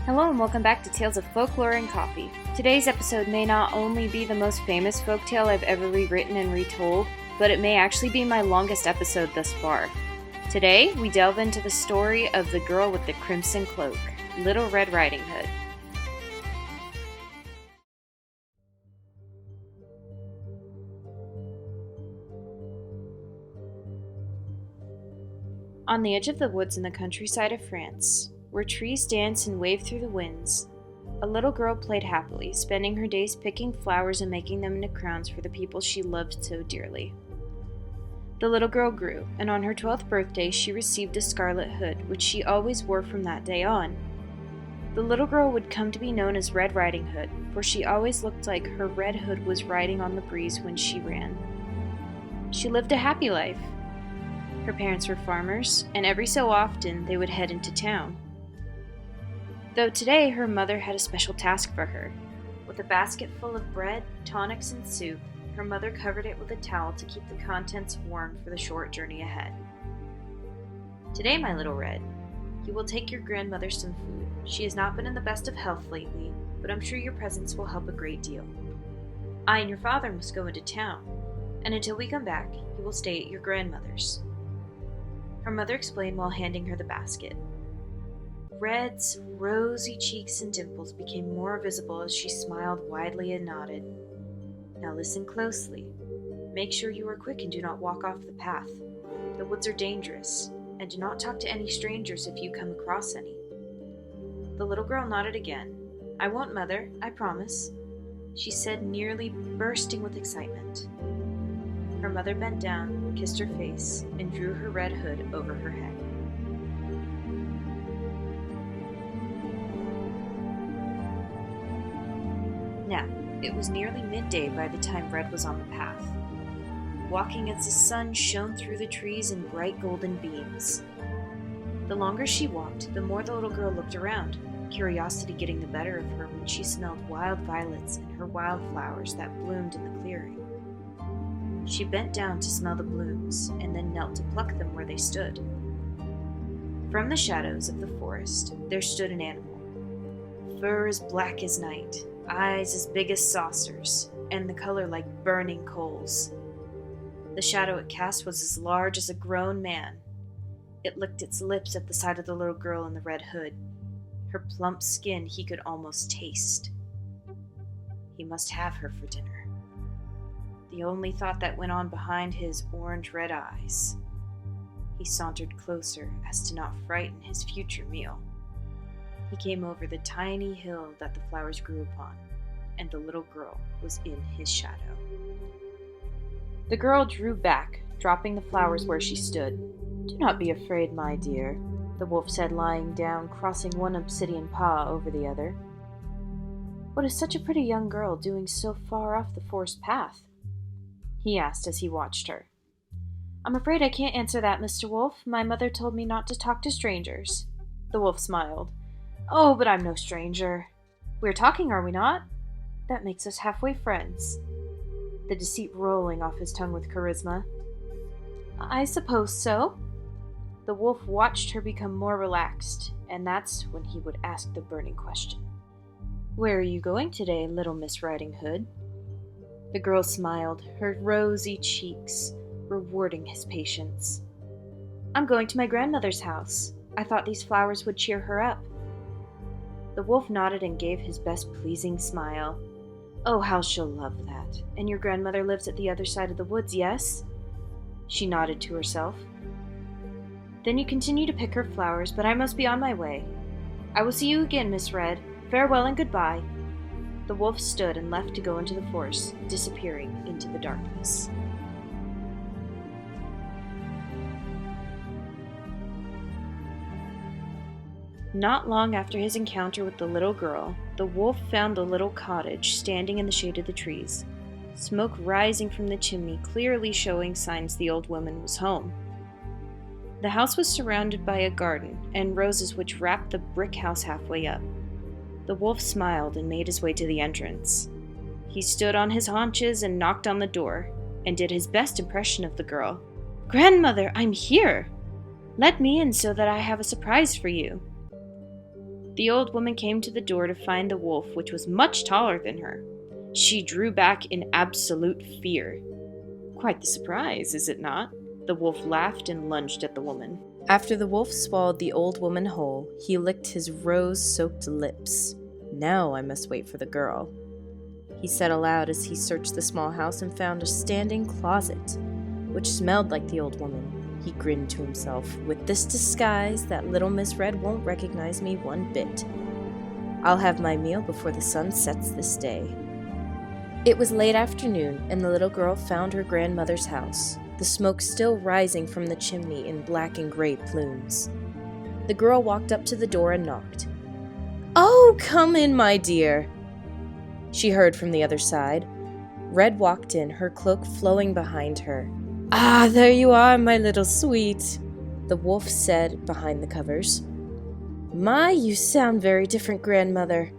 Hello and welcome back to Tales of Folklore and Coffee. Today's episode may not only be the most famous folktale I've ever rewritten and retold, but it may actually be my longest episode thus far. Today, we delve into the story of the girl with the crimson cloak, Little Red Riding Hood. On the edge of the woods in the countryside of France, where trees dance and wave through the winds, a little girl played happily, spending her days picking flowers and making them into crowns for the people she loved so dearly. The little girl grew, and on her 12th birthday she received a scarlet hood, which she always wore from that day on. The little girl would come to be known as Red Riding Hood, for she always looked like her red hood was riding on the breeze when she ran. She lived a happy life. Her parents were farmers, and every so often they would head into town. Though today her mother had a special task for her. With a basket full of bread, tonics, and soup, her mother covered it with a towel to keep the contents warm for the short journey ahead. Today, my little Red, you will take your grandmother some food. She has not been in the best of health lately, but I'm sure your presence will help a great deal. I and your father must go into town, and until we come back, you will stay at your grandmother's. Her mother explained while handing her the basket. Red's rosy cheeks and dimples became more visible as she smiled widely and nodded. Now listen closely. Make sure you are quick and do not walk off the path. The woods are dangerous, and do not talk to any strangers if you come across any. The little girl nodded again. I won't, Mother, I promise, she said, nearly bursting with excitement. Her mother bent down, kissed her face, and drew her red hood over her head. Now, it was nearly midday by the time Red was on the path, walking as the sun shone through the trees in bright golden beams. The longer she walked, the more the little girl looked around, curiosity getting the better of her when she smelled wild violets and her wildflowers that bloomed in the clearing. She bent down to smell the blooms, and then knelt to pluck them where they stood. From the shadows of the forest, there stood an animal. Fur as black as night, eyes as big as saucers, and the color like burning coals. The shadow it cast was as large as a grown man. It licked its lips at the sight of the little girl in the red hood. Her plump skin he could almost taste. He must have her for dinner. The only thought that went on behind his orange-red eyes. He sauntered closer as to not frighten his future meal. He came over the tiny hill that the flowers grew upon, and the little girl was in his shadow. The girl drew back, dropping the flowers where she stood. Do not be afraid, my dear, the wolf said, lying down, crossing one obsidian paw over the other. What is such a pretty young girl doing so far off the forest path? He asked as he watched her. I'm afraid I can't answer that, Mr. Wolf. My mother told me not to talk to strangers. The wolf smiled. Oh, but I'm no stranger. We're talking, are we not? That makes us halfway friends. The deceit rolling off his tongue with charisma. I suppose so. The wolf watched her become more relaxed, and that's when he would ask the burning question. Where are you going today, little Miss Riding Hood? The girl smiled, her rosy cheeks rewarding his patience. I'm going to my grandmother's house. I thought these flowers would cheer her up. The wolf nodded and gave his best pleasing smile. Oh, how she'll love that. And your grandmother lives at the other side of the woods, yes? She nodded to herself. Then you continue to pick her flowers, but I must be on my way. I will see you again, Miss Red. Farewell and goodbye. The wolf stood and left to go into the forest, disappearing into the darkness. Not long after his encounter with the little girl, the wolf found the little cottage standing in the shade of the trees, smoke rising from the chimney clearly showing signs the old woman was home. The house was surrounded by a garden and roses which wrapped the brick house halfway up. The wolf smiled and made his way to the entrance. He stood on his haunches and knocked on the door, and did his best impression of the girl. Grandmother, I'm here! Let me in so that I have a surprise for you. The old woman came to the door to find the wolf, which was much taller than her. She drew back in absolute fear. Quite the surprise, is it not? The wolf laughed and lunged at the woman. After the wolf swallowed the old woman whole, he licked his rose-soaked lips. Now I must wait for the girl, he said aloud as he searched the small house and found a standing closet, which smelled like the old woman. He grinned to himself. With this disguise, that little Miss Red won't recognize me one bit. I'll have my meal before the sun sets this day. It was late afternoon, and the little girl found her grandmother's house, the smoke still rising from the chimney in black and gray plumes. The girl walked up to the door and knocked. "Oh, come in, my dear," she heard from the other side. Red walked in, her cloak flowing behind her. "Ah, there you are, my little sweet," the wolf said behind the covers. "My, you sound very different, grandmother,"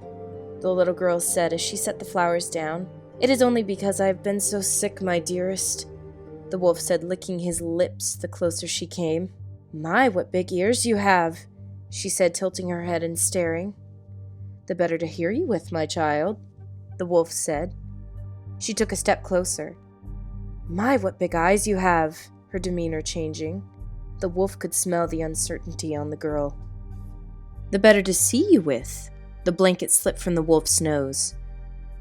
the little girl said as she set the flowers down. "It is only because I have been so sick, my dearest," the wolf said, licking his lips the closer she came. "My, what big ears you have," she said, tilting her head and staring. "The better to hear you with, my child," the wolf said. She took a step closer. "My, what big eyes you have," her demeanor changing. The wolf could smell the uncertainty on the girl. "The better to see you with," the blanket slipped from the wolf's nose,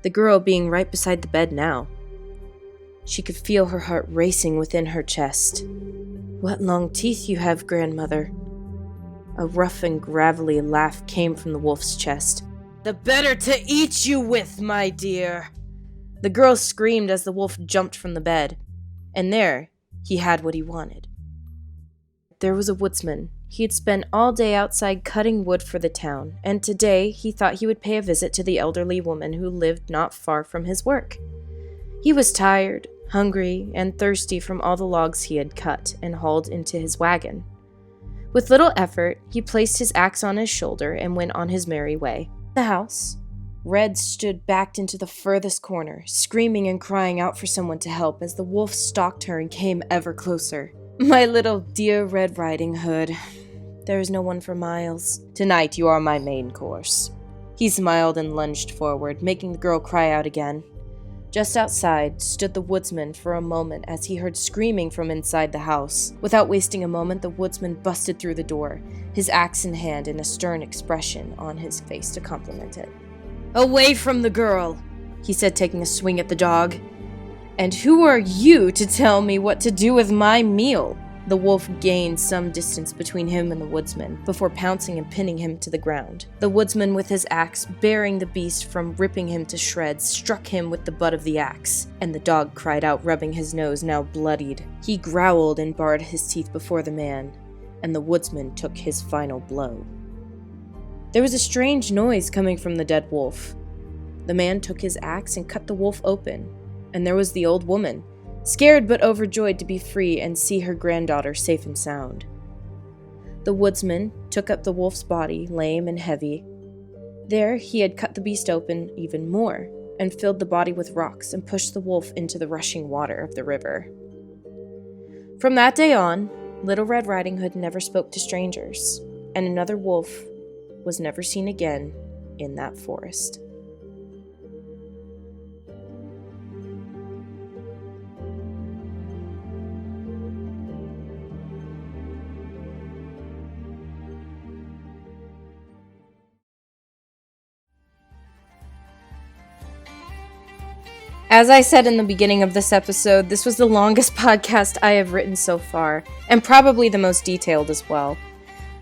the girl being right beside the bed now. She could feel her heart racing within her chest. "What long teeth you have, grandmother." A rough and gravelly laugh came from the wolf's chest. "The better to eat you with, my dear," the girl screamed as the wolf jumped from the bed. And there, he had what he wanted. There was a woodsman. He had spent all day outside cutting wood for the town, and today he thought he would pay a visit to the elderly woman who lived not far from his work. He was tired, hungry, and thirsty from all the logs he had cut and hauled into his wagon. With little effort, he placed his axe on his shoulder and went on his merry way. The house. Red stood backed into the furthest corner, screaming and crying out for someone to help as the wolf stalked her and came ever closer. "My little dear Red Riding Hood, there is no one for miles. Tonight you are my main course." He smiled and lunged forward, making the girl cry out again. Just outside stood the woodsman for a moment as he heard screaming from inside the house. Without wasting a moment, the woodsman busted through the door, his axe in hand and a stern expression on his face to complement it. "Away from the girl," he said, taking a swing at the dog. "And who are you to tell me what to do with my meal?" The wolf gained some distance between him and the woodsman, before pouncing and pinning him to the ground. The woodsman, with his axe, bearing the beast from ripping him to shreds, struck him with the butt of the axe, and the dog cried out, rubbing his nose, now bloodied. He growled and bared his teeth before the man, and the woodsman took his final blow. There was a strange noise coming from the dead wolf. The man took his axe and cut the wolf open, and there was the old woman, scared but overjoyed to be free and see her granddaughter safe and sound. The woodsman took up the wolf's body, lame and heavy. There he had cut the beast open even more, and filled the body with rocks and pushed the wolf into the rushing water of the river. From that day on, Little Red Riding Hood never spoke to strangers, and another wolf was never seen again in that forest. As I said in the beginning of this episode, this was the longest podcast I have written so far, and probably the most detailed as well.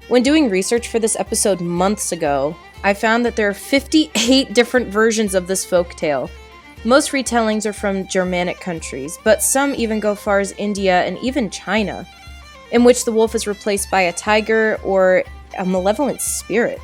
When doing research for this episode months ago, I found that there are 58 different versions of this folktale. Most retellings are from Germanic countries, but some even go far as India and even China, in which the wolf is replaced by a tiger or a malevolent spirit.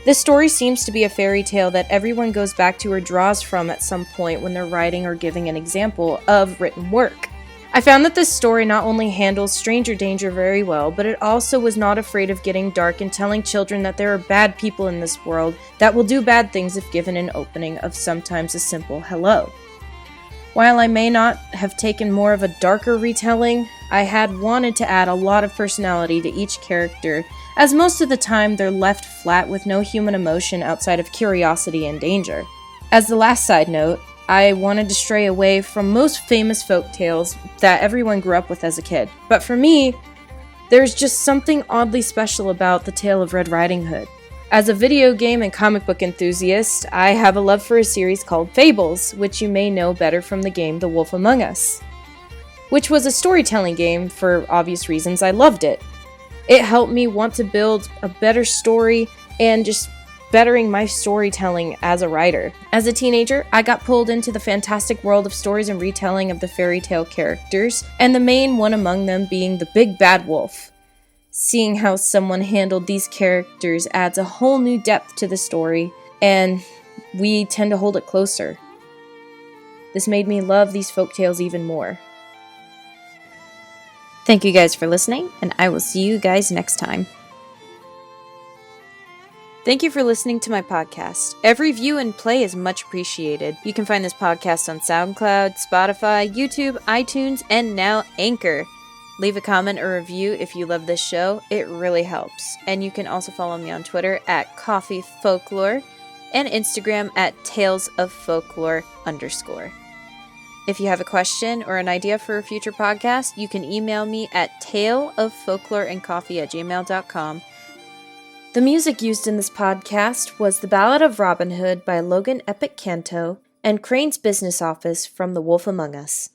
This story seems to be a fairy tale that everyone goes back to or draws from at some point when they're writing or giving an example of written work. I found that this story not only handles stranger danger very well, but it also was not afraid of getting dark and telling children that there are bad people in this world that will do bad things if given an opening of sometimes a simple hello. While I may not have taken more of a darker retelling, I had wanted to add a lot of personality to each character, as most of the time they're left flat with no human emotion outside of curiosity and danger. As the last side note, I wanted to stray away from most famous folk tales that everyone grew up with as a kid. But for me, there's just something oddly special about the tale of Red Riding Hood. As a video game and comic book enthusiast, I have a love for a series called Fables, which you may know better from the game The Wolf Among Us, which was a storytelling game. For obvious reasons, I loved it. It helped me want to build a better story and just bettering my storytelling as a writer. As a teenager, I got pulled into the fantastic world of stories and retelling of the fairy tale characters, and the main one among them being the Big Bad Wolf. Seeing how someone handled these characters adds a whole new depth to the story, and we tend to hold it closer. This made me love these folktales even more. Thank you guys for listening, and I will see you guys next time. Thank you for listening to my podcast. Every view and play is much appreciated. You can find this podcast on Soundcloud, Spotify, YouTube, iTunes, and now Anchor. Leave a comment or review if you love this show. It really helps. And you can also follow me on Twitter at @CoffeeFolklore and Instagram at TalesOfFolklore_. If you have a question or an idea for a future podcast, you can email me at taleoffolkloreandcoffee@gmail.com. The music used in this podcast was The Ballad of Robin Hood by Logan Epic Canto and Crane's Business Office from The Wolf Among Us.